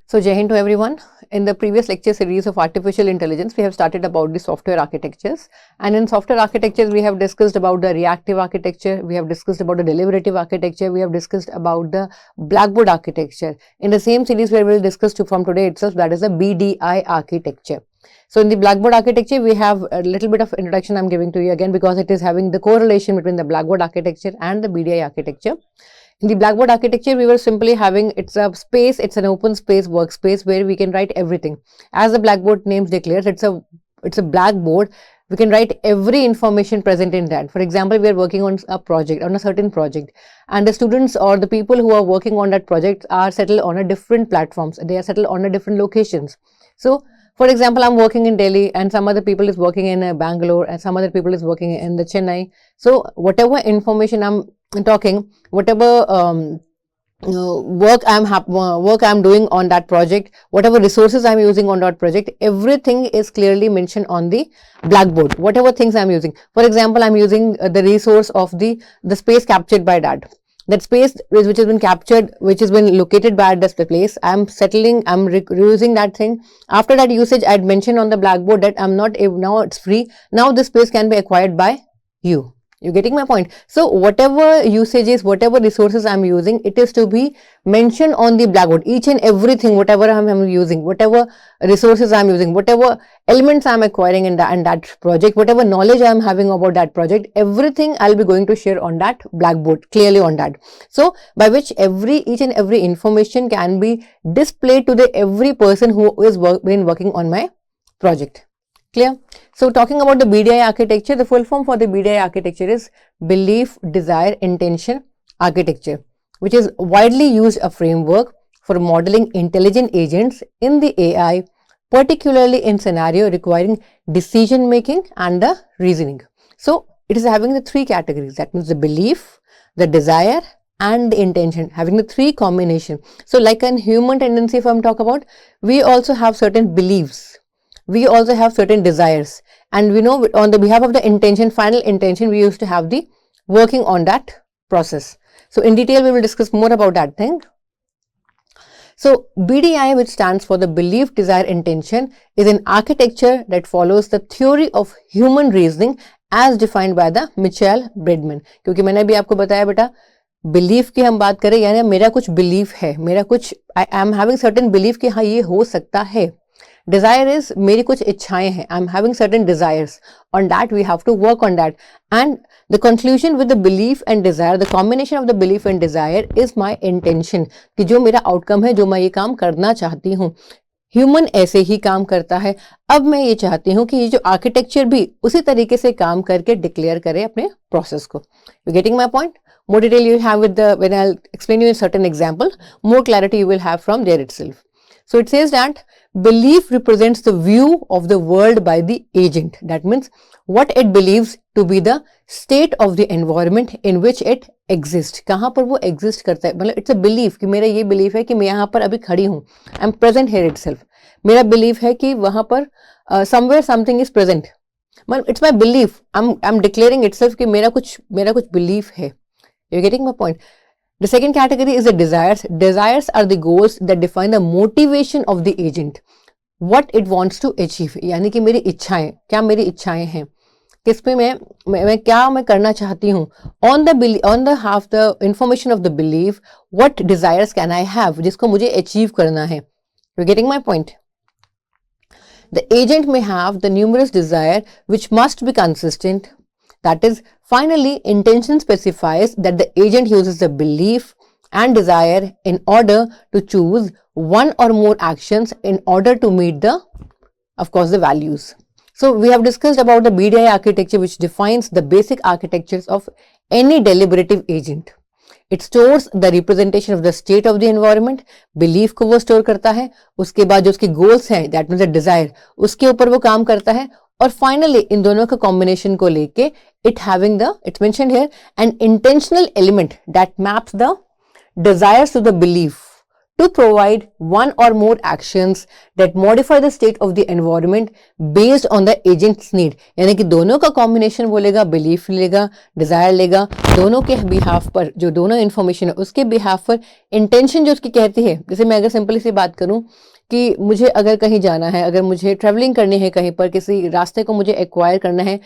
So Jai Hind to everyone. In the previous lecture series of artificial intelligence, we have started about the software architectures, and in software architectures we have discussed about the reactive architecture, we have discussed about the deliberative architecture, we have discussed about the blackboard architecture. In the same series we will discuss from today itself, that is the BDI architecture. So in the blackboard architecture we have a little bit of introduction I am giving to you again because it is having the correlation between the blackboard architecture and the BDI architecture. In the blackboard architecture, we were simply having, it's an open space workspace where we can write everything. As the blackboard name declares, it's a blackboard. We can write every information present in that. For example, we are working on a certain project, and the students or the people who are working on that project are settled on a different platforms. They are settled on a different locations. So, for example, I'm working in Delhi and some other people is working in Bangalore and some other people is working in the Chennai. So, whatever information I'm talking, whatever work I'm doing on that project, whatever resources I'm using on that project, everything is clearly mentioned on the blackboard. Whatever things I'm using, for example, I'm using the resource of the space captured by that space which has been captured, which has been located by this place. I'm reusing that thing. After that usage, I'd mentioned on the blackboard that I'm not now it's free. Now this space can be acquired by you. You're getting my point? So whatever usages, whatever resources I'm using, it is to be mentioned on the blackboard. Each and everything, whatever I'm using, whatever resources I'm using, whatever elements I'm acquiring in that project, whatever knowledge I'm having about that project, everything I'll be going to share on that blackboard, clearly on that. So by which each and every information can be displayed to the every person who is been working on my project. Clear? So talking about the BDI architecture, the full form for the BDI architecture is Belief, Desire, Intention Architecture, which is widely used a framework for modeling intelligent agents in the AI, particularly in scenario requiring decision making and the reasoning. So it is having the three categories, that means the belief, the desire and the intention, having the three combination. So like a human tendency, if I'm talking about, we also have certain beliefs. We also have certain desires, and we know on the behalf of the intention, final intention, we used to have the working on that process. So in detail, we will discuss more about that thing. So BDI, which stands for the belief, desire, intention, is an architecture that follows the theory of human reasoning as defined by the Mitchell Bridgman. क्योंकि मैंने अभी आपको बताया बेटा, belief की हम बात करें, यानी मेरा कुछ बिलीफ है, मेरा कुछ I am having certain belief कि हाँ ये हो सकता है. Desire is मेरी कुछ इच्छाएं हैं. I'm having certain desires. On that we have to work on that. And the conclusion with the belief and desire, the combination of the belief and desire is my intention. कि जो मेरा outcome है, जो मैं ये काम करना चाहती हूँ. ह्यूमन ऐसे ही काम करता है. अब मैं ये चाहती हूँ कि ये जो आर्किटेक्चर भी उसी तरीके से काम करके डिक्लेयर करे अपने प्रोसेस को. You getting my point? More detail you have with when I'll explain you a certain example, more clarity you will have from there itself. So it says that belief represents the view of the world by the agent. That means what it believes to be the state of the environment in which it exists. कहाँ पर वो exist करता है, मतलब it's a belief कि मेरा ये belief है कि मैं यहाँ पर अभी खड़ी हूँ. I'm present here itself. मेरा belief है कि वहाँ पर somewhere something is present. मतलब it's my belief. I'm declaring itself कि मेरा कुछ belief है. You're getting my point? The second category is the desires. Desires are the goals that define the motivation of the agent. What it wants to achieve. यानी कि मेरी इच्छाएं, क्या मेरी इच्छाएं हैं, किस पे मैं क्या मैं करना चाहती हूँ. On the information of the belief, what desires can I have, जिसको मुझे achieve करना है. You're getting my point? The agent may have the numerous desire which must be consistent. That is, finally, intention specifies that the agent uses the belief and desire in order to choose one or more actions in order to meet of course, the values. So we have discussed about the BDI architecture, which defines the basic architectures of any deliberative agent. It stores the representation of the state of the environment. Belief को वो store करता है, उसके बाद जो उसके goals हैं, that means the desire, उसके ऊपर वो काम करता है, और finally इन दोनों का combination को लेके it's mentioned here, an intentional element that maps the desires to the belief to provide one or more actions that modify the state of the environment based on the agent's need. यानी कि दोनों का combination बोलेगा, belief लेगा, Dzire लेगा, दोनों के behalf पर जो दोनों इंफॉर्मेशन है उसके बिहाफ पर इंटेंशन जो उसकी कहती है. जैसे मैं अगर सिंपली सी बात करूं कि मुझे अगर कहीं जाना है, अगर मुझे ट्रैवलिंग करनी है, कहीं पर किसी रास्ते को मुझे एक्वायर करना है,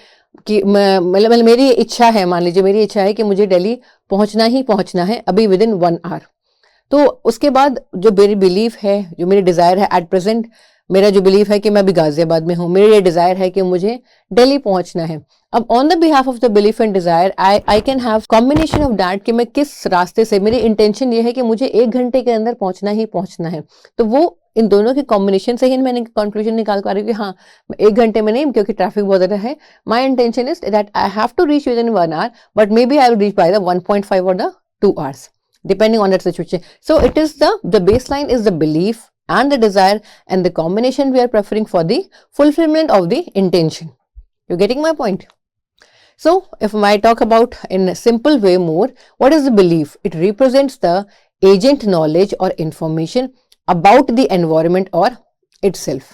कि मतलब मेरी इच्छा है, मान लीजिए मेरी इच्छा है कि मुझे दिल्ली पहुंचना ही पहुंचना है अभी विद इन 1 आवर. तो उसके बाद जो मेरी बिलीफ है, जो मेरी डिजायर है, एट प्रेजेंट मेरा जो बिलीफ है कि मैं अभी गाजियाबाद में हूँ, मेरी ये डिजायर है कि मुझे दिल्ली पहुंचना है. अब on the behalf of the belief and desire I can have combination of that कि मैं किस रास्ते से, मेरी इंटेंशन ये है कि मुझे 1 घंटे के अंदर पहुंचना ही पहुंचना है. तो वो इन दोनों के कॉम्बिनेशन से ही मैंने कंक्लूजन निकाल पा रही हूँ कि हाँ 1 घंटे में नहीं, क्योंकि ट्रैफिक बहुत ज्यादा है. My intention is that I have to reach within 1 hour, but maybe I will reach by the 1.5 और the 2 hours depending on that situation. So it is the baseline is the belief and the desire, and the combination we are preferring for the fulfillment of the intention. You getting my point? So if I talk about in a simple way more, what is the belief? It represents the agent knowledge or information about the environment or itself.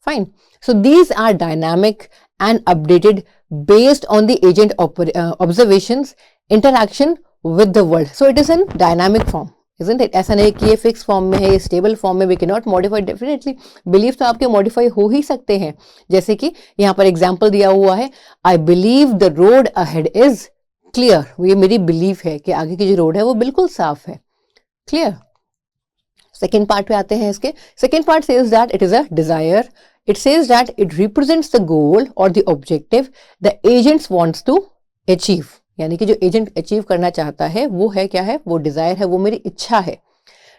Fine. So these are dynamic and updated based on the agent observations, interaction with the world. So it is in dynamic form, isn't it? ऐसा नहीं कि ये fix form में है, ये stable form में. We can not modify. Definitely belief तो आपके मॉडिफाई हो ही सकते हैं. जैसे कि यहाँ पर एग्जाम्पल दिया हुआ है, I believe the road ahead is clear. ये मेरी बिलीफ है कि आगे की जो रोड है वो बिल्कुल साफ है. क्लियर. सेकेंड पार्ट पे आते हैं इसके. Second part says that it is a desire. It says that it represents the goal और the objective the agents wants to achieve. यानी कि जो एजेंट अचीव करना चाहता है वो है क्या है, वो डिजायर है, वो मेरी इच्छा है.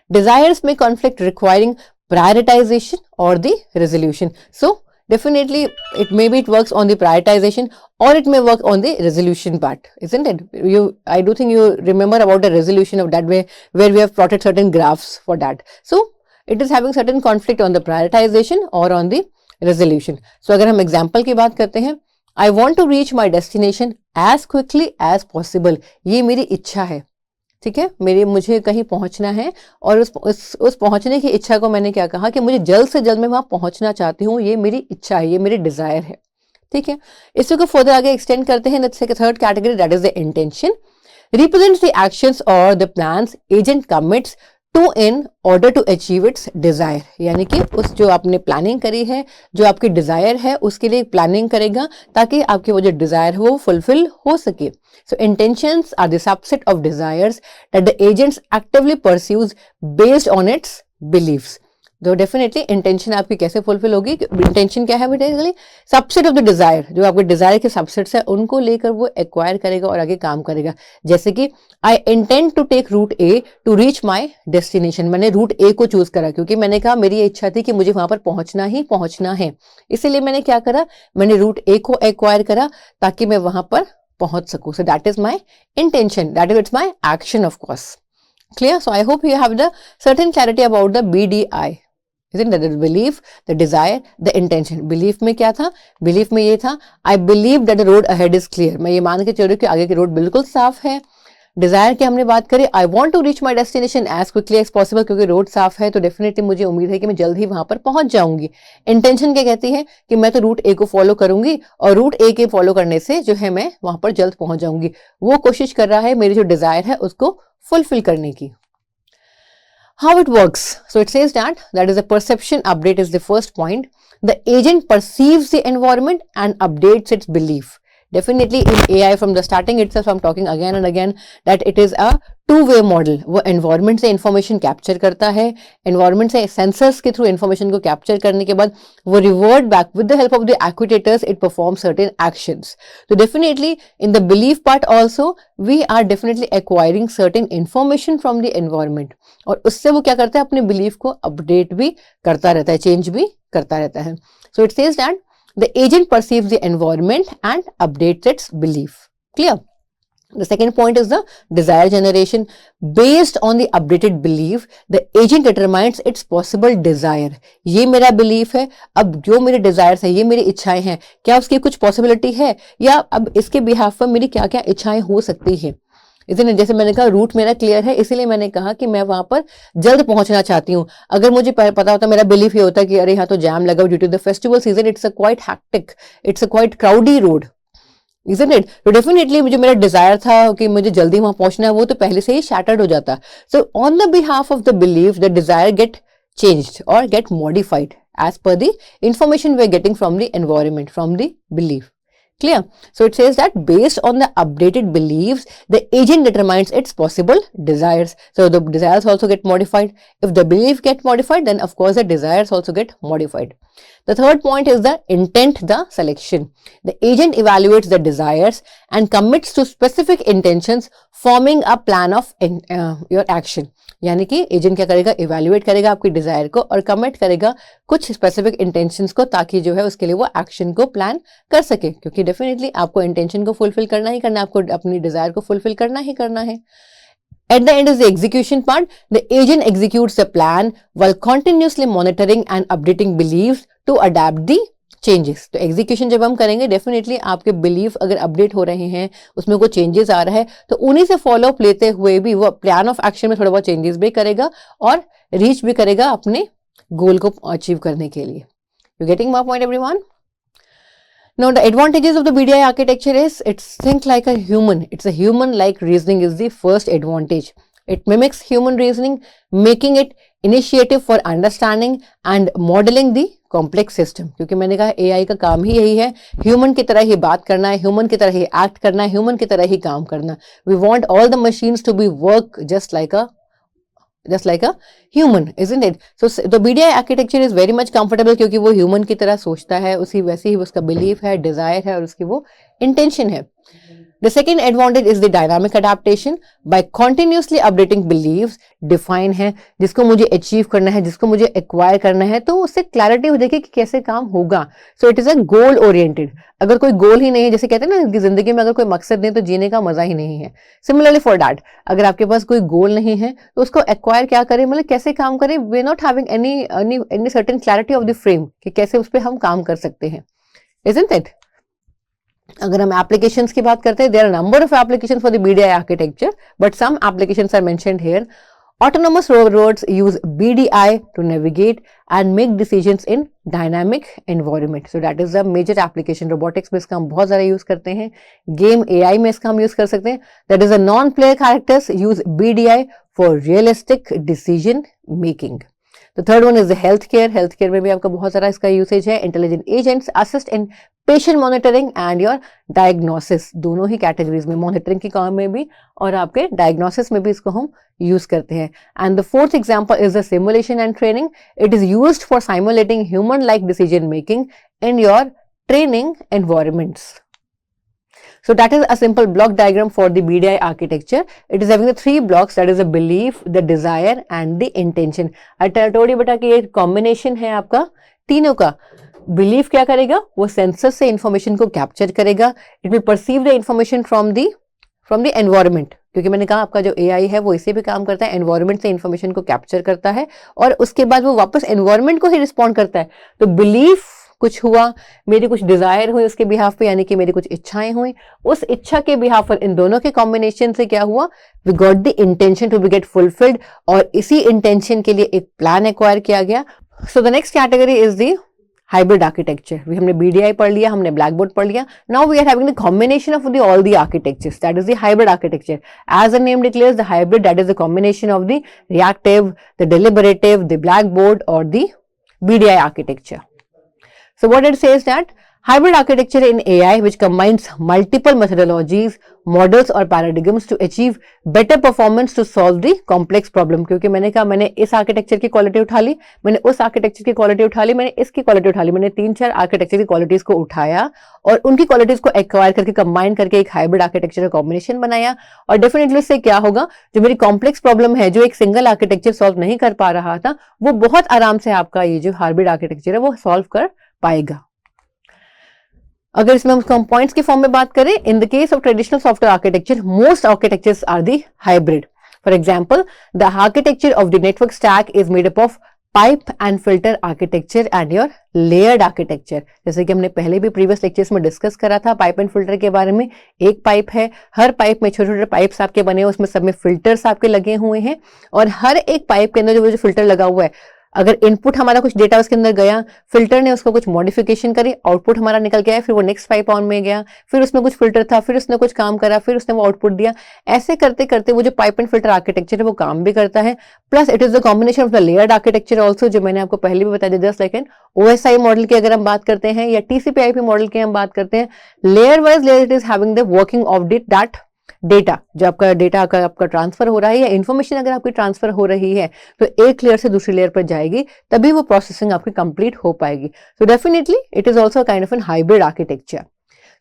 डिजायर्स में कॉन्फ्लिक्ट रिक्वायरिंग प्रायोरिटाइजेशन और the resolution. So definitely it maybe it works on the prioritization or it may work on the resolution part, isn't it? I do think you remember about the resolution of that way, where we have plotted certain graphs for that. So it is having certain conflict on the prioritization or on the resolution. So अगर हम example की बात करते हैं, I want to reach my destination as quickly as possible. ये मेरी इच्छा है, ठीक है, मुझे कहीं पहुंचना है और उस पहुंचने की इच्छा को मैंने क्या कहा कि मुझे जल्द से जल्द मैं वहां पहुंचना चाहती हूँ. ये मेरी इच्छा है, ये मेरी डिजायर है. ठीक है, इसी को फर्दर आगे एक्सटेंड करते हैं. Third category, that is the intention, represents the actions और the plans agent commits to in order to achieve its desire. यानी कि उस जो आपने प्लानिंग करी है, जो आपकी डिजायर है, उसके लिए प्लानिंग करेगा ताकि आपकी वो जो डिजायर है वो फुलफिल हो सके. So intentions are the subset of desires that the agents actively pursues based on its beliefs. तो डेफिनेटली इंटेंशन आपकी कैसे फुलफिल होगी? इंटेंशन क्या है basically? Subset of the desire, जो आपके डिजायर के सबसेट्स है उनको लेकर वो एक्वायर करेगा और आगे काम करेगा. जैसे कि I intend to take route A to reach my destination. मैंने रूट ए को चूज करा क्योंकि मैंने कहा मेरी इच्छा थी कि मुझे वहां पर पहुंचना ही पहुंचना है. इसीलिए मैंने क्या करा, मैंने रूट ए को एक्वायर करा ताकि मैं वहां पर पहुंच सकूं. So that is my intention, that is it's my action, of course. Clear? So I hope you have the certain clarity about the BDI. Isn't that the belief, the desire, the intention? Belief में क्या था? Belief में ये था, I believe that the road ahead is clear. मैं ये मान के चल रही हूँ कि आगे की रोड बिल्कुल साफ है. डिजायर की हमने बात करी, I want to reach my destination as quickly as possible, क्योंकि रोड साफ है तो डेफिनेटली मुझे उम्मीद है कि मैं जल्द ही वहां पर पहुंच जाऊंगी. इंटेंशन क्या कहती है कि मैं तो रूट ए को फॉलो करूंगी और रूट ए के फॉलो करने से जो है मैं वहां पर जल्द पहुंच जाऊंगी. वो कोशिश कर रहा है मेरी जो डिजायर है उसको फुलफिल करने की. How it works? So it says that is a perception update is the first point. The agent perceives the environment and updates it's belief. Definitely in AI from the starting itself I'm talking again and again that it is a two-way model. वो environment से information capture करता है, environment से sensors के through information को capture करने के बाद वो revert back with the help of the actuators it performs certain actions. So definitely in the belief part also we are definitely acquiring certain information from the environment और उससे वो क्या करता है, अपने belief को update भी करता रहता है, change भी करता रहता है. So it says that the agent perceives the environment and updates its belief. Clear? The second point is the desire generation. Based on the updated belief, the agent determines its possible desire. ये मेरा belief है, अब जो मेरे desires है, ये मेरी इच्छाएं हैं, क्या उसकी कुछ possibility है या अब इसके behalf पर मेरी क्या क्या इच्छाएं हो सकती है. इसलिए जैसे मैंने कहा रूट मेरा क्लियर है, इसीलिए मैंने कहा कि मैं वहां पर जल्द पहुंचना चाहती हूँ। अगर मुझे पता होता, मेरा बिलीफ ये होता कि अरे यहाँ तो जैम लगा due to the festival season, it's a quite hectic, it's a quite crowdy road, isn't it? तो डेफिनेटली जो मेरा डिजायर था कि मुझे जल्दी वहां पहुंचना है, वो तो पहले से ही शैटर्ड हो जाता। So on the behalf of the belief the desire get changed or get modified as per the information we are getting from the environment, from the belief. Clear? So it says that based on the updated beliefs, the agent determines its possible desires. So the desires also get modified. If the belief get modified, then of course the desires also get modified. The third point is the intent, the selection. The agent evaluates the desires and commits to specific intentions, forming a plan of your action. यानी कि agent क्या करेगा, evaluate करेगा आपकी Dzire को और commit करेगा कुछ स्पेसिफिक इंटेंशंस को, ताकि जो है उसके लिए वो एक्शन को प्लान कर सके, क्योंकि डेफिनेटली आपको इंटेंशन को फुलफिल करना ही करना है, आपको अपनी डिजायर को फुलफिल करना ही करना है। At the end is the execution part. The agent executes the plan while continuously monitoring and updating beliefs to adapt the changes. तो एग्जीक्यूशन जब हम करेंगे, डेफिनेटली आपके बिलीफ अगर अपडेट हो रहे हैं, उसमें कोई चेंजेस आ रहा है, तो उन्हीं से फॉलो अप लेते हुए भी वो प्लान ऑफ एक्शन में थोड़ा बहुत चेंजेस भी करेगा और रीच भी करेगा अपने गोल को अचीव करने के लिए। You getting my point everyone? Now the advantages of the BDI architecture is it's think like a human. It's a human-like reasoning is the first advantage. It mimics human reasoning, making it initiative for understanding and modeling the complex system. क्योंकि मैंने कहा AI का काम ही यही है, human की तरह ही बात करना है, ह्यूमन की तरह ही एक्ट करना है, ह्यूमन की तरह ही काम करना। We want all the machines to be work just like a human, isn't it? So the BDI architecture is very much comfortable क्योंकि वो ह्यूमन की तरह सोचता है, उसी वैसे ही उसका बिलीफ है, डिजायर है और उसकी वो इंटेंशन है। The second advantage is the dynamic adaptation. By continuously updating beliefs, define है जिसको मुझे अचीव करना है, जिसको मुझे एक्वायर करना है, तो उससे क्लैरिटी हो जाएगी कि कैसे काम होगा। So it is a goal oriented. अगर कोई गोल ही नहीं है, जैसे कहते हैं ना कि जिंदगी में अगर कोई मकसद नहीं तो जीने का मजा ही नहीं है। सिमिलरली फॉर दैट, अगर आपके पास कोई गोल नहीं है तो उसको एक्वायर क्या करें, मतलब कैसे काम करें, we are not having any certain clarity of the frame कि कैसे उस पर हम काम कर सकते हैं, इजंट इट? अगर हम एप्लीकेशंस की बात करते हैं, there are number of applications for the BDI architecture, but some applications are mentioned here. Autonomous robots use BDI to navigate and make decisions in dynamic environment. So that is the major application. Robotics में इसका हम बहुत ज़्यादा use करते हैं, game AI में इसका हम यूज़ कर सकते हैं। That is the non-player characters use BDI for realistic decision making. The third one is the healthcare. Healthcare में भी आपका बहुत सारा इसका यूसेज है। Intelligent agents assist in patient monitoring and your diagnosis, दोनों ही कैटेगरीज में, मॉनिटरिंग के काम में भी और आपके डायग्नोसिस में भी इसको हम यूज करते हैं। And the fourth example is the simulation and training. It is used for simulating human like decision making in your training environments. So that is a simple block diagram for the BDI architecture. It is having the three blocks, that is the belief, the desire and the intention. I told you बेटा कि ये combination है आपका तीनों का। Belief क्या करेगा, वो सेंसर से इंफॉर्मेशन को कैप्चर करेगा। It will perceive the information from the environment, क्योंकि मैंने कहा आपका जो AI है वो इसी पे काम करता है, एनवायरमेंट से इंफॉर्मेशन को कैप्चर करता है और उसके बाद वो वापस एनवायरमेंट को ही रिस्पॉन्ड करता है। तो बिलीफ कुछ हुआ, मेरी कुछ डिजायर हुई उसके बिहाफ पे, यानी कि मेरी कुछ इच्छाएं हुई, उस इच्छा के बिहाफ पर इन दोनों के कॉम्बिनेशन से क्या हुआ, we got the intention to be get fulfilled और इसी इंटेंशन के लिए एक प्लान एक्वायर किया गया। So the next category is the hybrid architecture. हमने BDI पढ़ लिया, हमने ब्लैक बोर्ड पढ़ लिया. Now we are having the combination of the all the architectures, that is the hybrid architecture. As the name declares, the hybrid that is the combination of the reactive, the deliberative, the blackboard और the BDI architecture. So what it says that hybrid architecture in AI which combines multiple methodologies, models और paradigms to achieve better performance to solve the complex problem. क्योंकि मैंने कहा मैंने इस architecture की quality उठा ली, मैंने उस आर्किटेक्चर की क्वालिटी उठा ली, मैंने इसकी क्वालिटी उठा ली, मैंने 3-4 आर्किटेक्चर की क्वालिटीज को उठाया और उनकी क्वालिटीज को एक्वायर करके कंबाइन करके एक हाइब्रिड आर्किटेक्चर का कॉम्बिनेशन बनाया. और डेफिनेटली इससे क्या होगा, जो मेरी कॉम्प्लेक्स प्रॉब्लम है, जो एक सिंगल आर्किटेक्चर सॉल्व नहीं कर पा रहा था, वो बहुत आराम से आपका ये जो हाइब्रिड आर्किटेक्चर है वो सॉल्व कर पाएगा. अगर इसमें हम पॉइंट्स के फॉर्म में बात करें, in the case of traditional software architecture, most architectures are the hybrid. For example, the architecture of the network stack is made up of pipe and filter architecture and your layered architecture. जैसे कि हमने पहले भी previous lectures में discuss करा था pipe and filter के बारे में। एक पाइप है, हर पाइप में छोटे छोटे पाइप्स आपके बने हुए, उसमें सब में फिल्टर्स आपके लगे हुए हैं, और हर एक पाइप के अंदर जो फिल्टर लगा हुआ है, अगर इनपुट हमारा कुछ डेटा उसके अंदर गया, फिल्टर ने उसको कुछ मॉडिफिकेशन करी, आउटपुट हमारा निकल गया, फिर वो नेक्स्ट पाइप ऑन में गया, फिर उसमें कुछ फिल्टर था, फिर उसने कुछ काम करा, फिर उसने वो आउटपुट दिया। ऐसे करते करते वो जो पाइप एंड फिल्टर आर्किटेक्चर है वो काम भी करता है। Plus it is the combination of the layered architecture also, जो मैंने आपको पहले भी बताया था। Just like an OSI model की अगर हम बात करते हैं या TCP/IP मॉडल की हम बात करते हैं, layer wise layer it is having the working of that data, जो आपका डेटा आपका ट्रांसफर हो रहा है या इंफॉर्मेशन अगर आपकी ट्रांसफर हो रही है तो एक लेयर से दूसरी लेयर पर जाएगी, तभी वो प्रोसेसिंग आपकी कंप्लीट हो पाएगी। So definitely it is also kind of an hybrid architecture.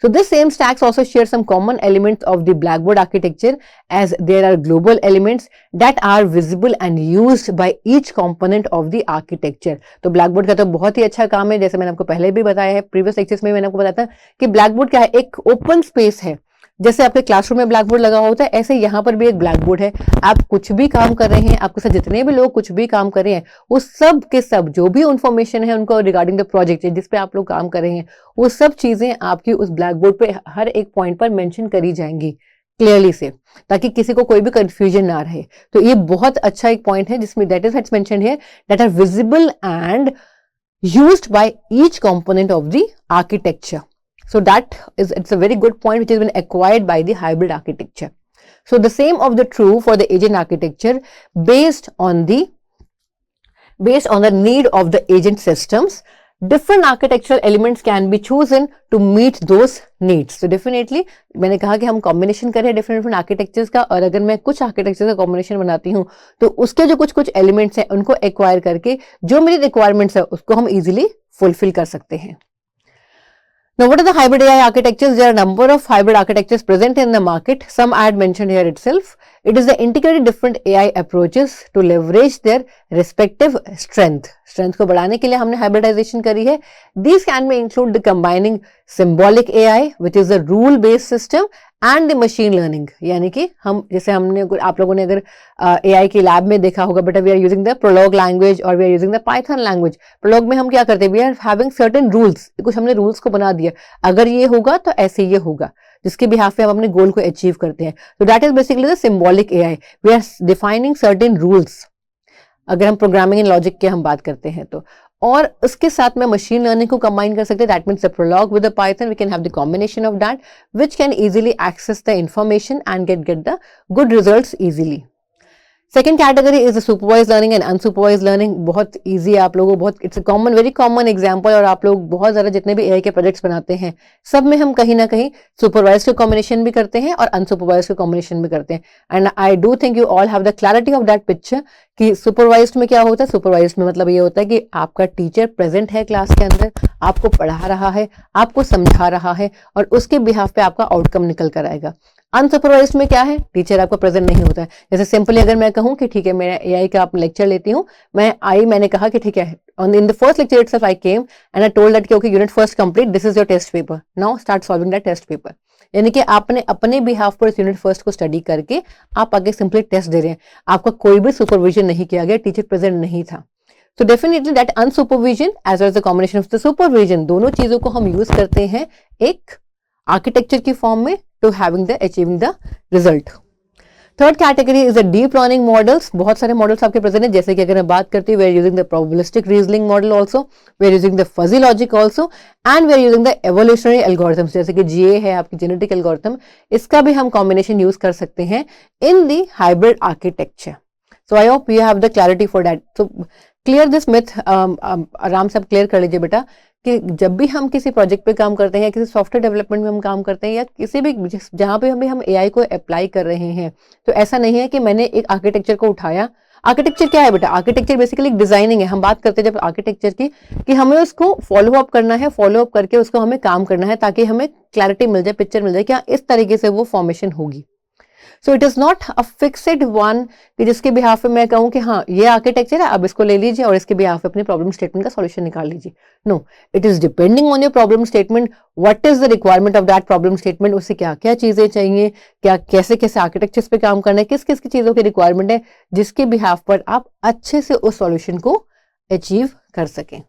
So this same stacks also share some common elements of the Blackboard architecture, as there are global elements that are visible and used by each component of the architecture. तो Blackboard का तो बहुत ही अच्छा काम है, जैसे मैंने आपको पहले भी बताया है, प्रीवियस लेक्चर्स में मैंने आपको बताया था कि Blackboard क्या है, एक ओपन स्पेस है। जैसे आपके क्लासरूम में ब्लैक बोर्ड लगा होता है, ऐसे यहाँ पर भी एक ब्लैक बोर्ड है। आप कुछ भी काम कर रहे हैं, आपके साथ जितने भी लोग कुछ भी काम कर रहे हैं, वो सब के सब जो भी इंफॉर्मेशन है उनको रिगार्डिंग द प्रोजेक्ट जिस पे आप लोग काम कर रहे हैं, वो सब चीजें आपकी उस ब्लैक बोर्ड पे हर एक पॉइंट पर मेंशन करी जाएंगी क्लियरली से, ताकि किसी को कोई भी कंफ्यूजन ना रहे। तो ये बहुत अच्छा एक पॉइंट है जिसमें that is mentioned here, that are visible and used by each component of the architecture. So it's a very good point which has been acquired by the hybrid architecture. So the same of the true for the agent architecture based on the need of the agent systems. Different architectural elements can be chosen to meet those needs. So definitely मैंने कहा कि हम combination करें different architectures का, और अगर मैं कुछ architectures का combination बनाती हूँ तो उसके जो कुछ elements हैं उनको acquire करके जो मेरी requirements है उसको हम easily fulfill कर सकते हैं. Now, what are the hybrid AI architectures? There are a number of hybrid architectures present in the market. Some I had mentioned here itself. It is the integrated different AI approaches to leverage their respective strength. Strength को बढ़ाने के लिए हमने hybridization करी है. These can be include the combining symbolic AI, which is a rule-based system, and the machine learning. यानी कि हम जैसे हमने आप लोगों ने अगर AI की लैब में देखा होगा, but we are using the Prolog language और we are using the Python language. Prolog में हम क्या करते हैं? We are having certain rules. कुछ हमने rules को बना दिया, अगर ये होगा तो ऐसे ये होगा, जिसके बिहाफ पे हम अपने गोल को अचीव करते हैं. तो that is basically the symbolic AI. We are defining certain rules, अगर हम प्रोग्रामिंग एंड लॉजिक के हम बात करते हैं तो. और उसके साथ में मशीन लर्निंग को कंबाइन कर सकते हैं. That means the Prolog with the Python, we can have the combination of that which can easily access the information and get the good results easily. Second category is supervise learning and unsupervise learning. बहुत easy है, आप लोगों बहुत it's common, very common example, और आप लोग बहुत ज़्यादा जितने भी AI के प्रोजेक्ट्स बनाते हैं सब में हम कहीं ना कहीं सुपरवाइज के कॉम्बिनेशन भी करते हैं और अनसुपरवाइज के कॉम्बिनेशन भी करते हैं. And I do think you all have the clarity of that picture कि सुपरवाइज में क्या होता है. सुपरवाइज में मतलब ये होता है कि आपका टीचर प्रेजेंट है क्लास के अंदर, आपको पढ़ा रहा है, आपको समझा रहा है, और उसके बिहाफ पे आपका आउटकम निकल कर आएगा. अनसुपरवाइज्ड में क्या है, टीचर आपका प्रेजेंट नहीं होता है. जैसे सिंपली अगर मैं कहूं कि ठीक है मैं AI का आप लेक्चर लेती हूं, मैंने कहा कि ठीक है in the first lecture itself I came and I told that okay unit first complete, this is your test paper, now start solving that test paper. यानी कि आपने अपने बिहाफ पर यूनिट फर्स्ट को स्टडी करके आप आगे simply test दे रहे हैं. आपका कोई भी सुपरविजन नहीं किया गया, टीचर प्रेजेंट नहीं था. So definitely that unsupervision as well as the combination of the supervision, दोनों चीजों को हम यूज करते हैं एक आर्किटेक्चर की फॉर्म में to achieving the result. Third category is the deep learning models. बहुत सारे मॉडल्स आपके प्रेजेंट है, जैसे कि अगर मैं बात करती हूँ, we are using the probabilistic reasoning model also, we are using the fuzzy logic also, and we are using the evolutionary algorithms, जैसे कि GA है आपकी जेनेटिक एल्गोरिथम, इसका भी हम कॉम्बिनेशन यूज कर सकते हैं in the hybrid architecture. So I hope you have the clarity for that. So clear this myth, आराम से आप क्लियर कर लीजिए बेटा कि जब भी हम किसी प्रोजेक्ट पे काम करते हैं, किसी सॉफ्टवेयर डेवलपमेंट में हम काम करते हैं, या किसी भी जहाँ पे हम AI को अप्लाई कर रहे हैं, तो ऐसा नहीं है कि मैंने एक आर्किटेक्चर को उठाया. आर्किटेक्चर क्या है बेटा? आर्किटेक्चर बेसिकली एक डिजाइनिंग है. हम बात करते हैं जब आर्किटेक्चर की कि हमें उसको फॉलो अप करना है, फॉलो अप करके उसको हमें काम करना है ताकि हमें क्लैरिटी मिल जाए, पिक्चर मिल जाए कि इस तरीके से वो फॉर्मेशन होगी. So it is not a fixed one कि जिसके बिहाफ पे मैं कहूँ कि हाँ ये आर्किटेक्चर है, अब इसको ले लीजिए और इसके बिहाफ पे अपनी प्रॉब्लम स्टेटमेंट का सॉल्यूशन निकाल लीजिए. No, it is depending on your problem statement, what is the requirement of that problem statement, उससे क्या क्या चीजें चाहिए, क्या कैसे कैसे आर्किटेक्चर्स पे काम करना है, किस किस की चीजों की रिक्वायरमेंट है, जिसके बिहाफ पर आप अच्छे से उस सॉल्यूशन को अचीव कर सकें।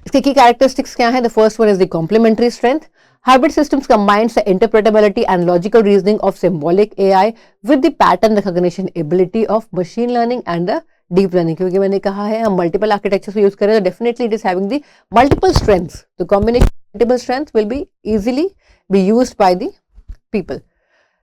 इसके की कैरेक्टरिस्टिक्स क्या है? The first one is the complementary strength. Hybrid systems combines the interpretability and logical reasoning of symbolic AI with the pattern recognition ability of machine learning and the deep learning. क्योंकि मैंने कहा है हम multiple architectures use करें तो definitely it is having the multiple strengths. The combination multiple strength will be easily be used by the people.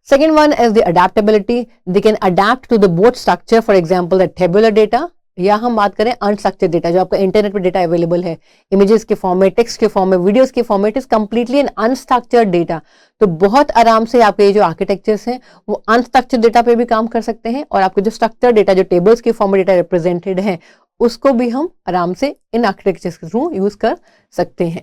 Second one is the adaptability. They can adapt to the both structure, for example the tabular data, या हम बात करें unstructured data जो आपका internet पे data available है, images के form में, टेक्स्ट के फॉर्म में, वीडियोस के फॉर्म में, it is completely an unstructured data. तो बहुत आराम से आपके ये जो आर्किटेक्चर्स हैं वो अनस्ट्रक्चर्ड डेटा पे भी काम कर सकते हैं और आपके जो स्ट्रक्चर्ड डेटा जो टेबल्स के फॉर्म में डेटा रिप्रेजेंटेड है उसको भी हम आराम से इन आर्किटेक्चर्स के थ्रू यूज कर सकते हैं.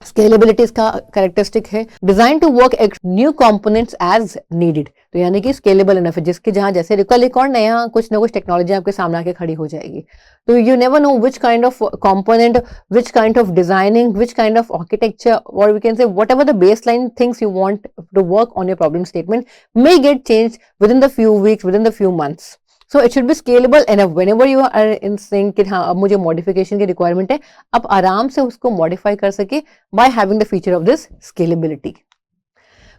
स्केलेबिलिटी इसका कैरेक्टरिस्टिक है. Design to work new components as needed. तो यानी कि स्केलेबल इनफ है जिसके जहां जैसे कल एक और नया कुछ ना कुछ टेक्नोलॉजी आपके सामने आके खड़ी हो जाएगी. तो you never know which kind of component, which kind of designing, which kind of architecture और we can say whatever the baseline things you want to work on your problem statement may get changed within the few weeks, within the few months. So it should be scalable enough whenever you are in sync कि हाँ अब मुझे modification की requirement है, आप आराम से उसको modify कर सके by having the feature of this scalability.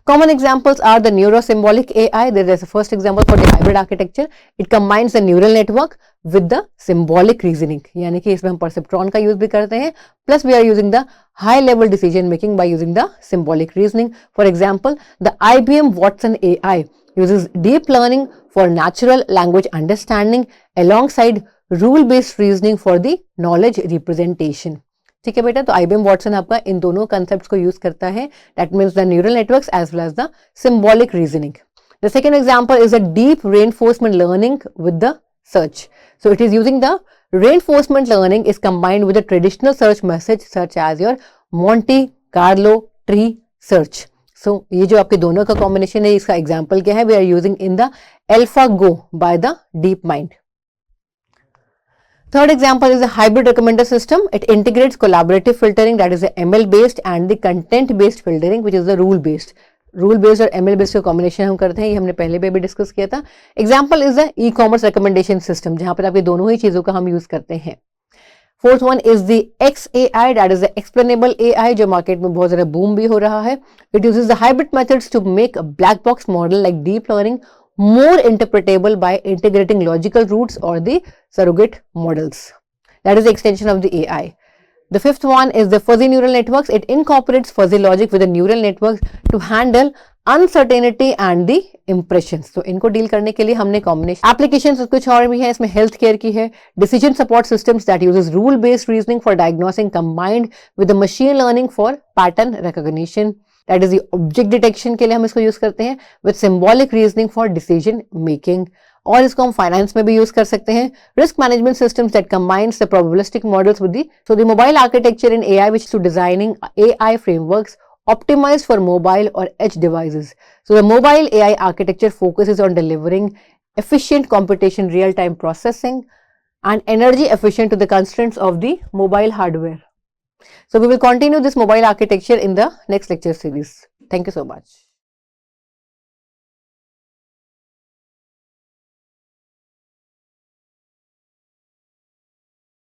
Common examples are the neurosymbolic AI. There is a first example for the hybrid architecture. It combines the neural network with the symbolic reasoning. यानी कि इसमें हम perceptron का use भी करते हैं. Plus we are using the high level decision making by using the symbolic reasoning. For example, the IBM Watson AI uses deep learning for natural language understanding alongside rule-based reasoning for the knowledge representation. ठीक है बेटा, तो IBM Watson आपका इन दोनों concepts को use करता है. That means the neural networks as well as the symbolic reasoning. The second example is a deep reinforcement learning with the search. So it is using the reinforcement learning is combined with the traditional search message such as your Monte Carlo tree search. So ये जो आपके दोनों का combination है इसका example क्या है? We are using in the AlphaGo by the DeepMind. Third example is a hybrid recommender system. It integrates collaborative filtering, that is the ML based, and the content based filtering which is the rule based. Rule based और ML based का combination हम करते हैं, ये हमने पहले भी discuss किया था. Example is the e-commerce recommendation system जहां पर आपके दोनों ही चीजों का हम यूज करते हैं. Fourth one is the XAI, that is the explainable AI जो मार्केट में बहुत ज्यादा बूम भी हो रहा है. It uses the hybrid methods to make black box model like deep learning more interpretable by integrating logical roots or the surrogate models. That is the extension of the AI. The fifth one is the fuzzy neural networks. It incorporates fuzzy logic with the neural networks to handle uncertainty and the impressions. तो इनको deal करने के लिए हमने combination applications कुछ और भी है. इसमें हेल्थ केयर की है. Decision support systems that uses rule based reasoning for diagnosing combined with the machine learning for pattern recognition. That is the object detection के लिए हम इसको यूज करते हैं with symbolic reasoning for decision making. और इसको हम फाइनेंस में भी यूज कर सकते हैं. Risk management systems that combines the probabilistic models with the so the mobile architecture in AI which to designing AI frameworks optimized for mobile or edge devices. So the mobile AI architecture focuses on delivering efficient computation, real-time processing and energy efficient to the constraints of the mobile hardware. So we will continue this mobile architecture in the next lecture series. Thank you so much.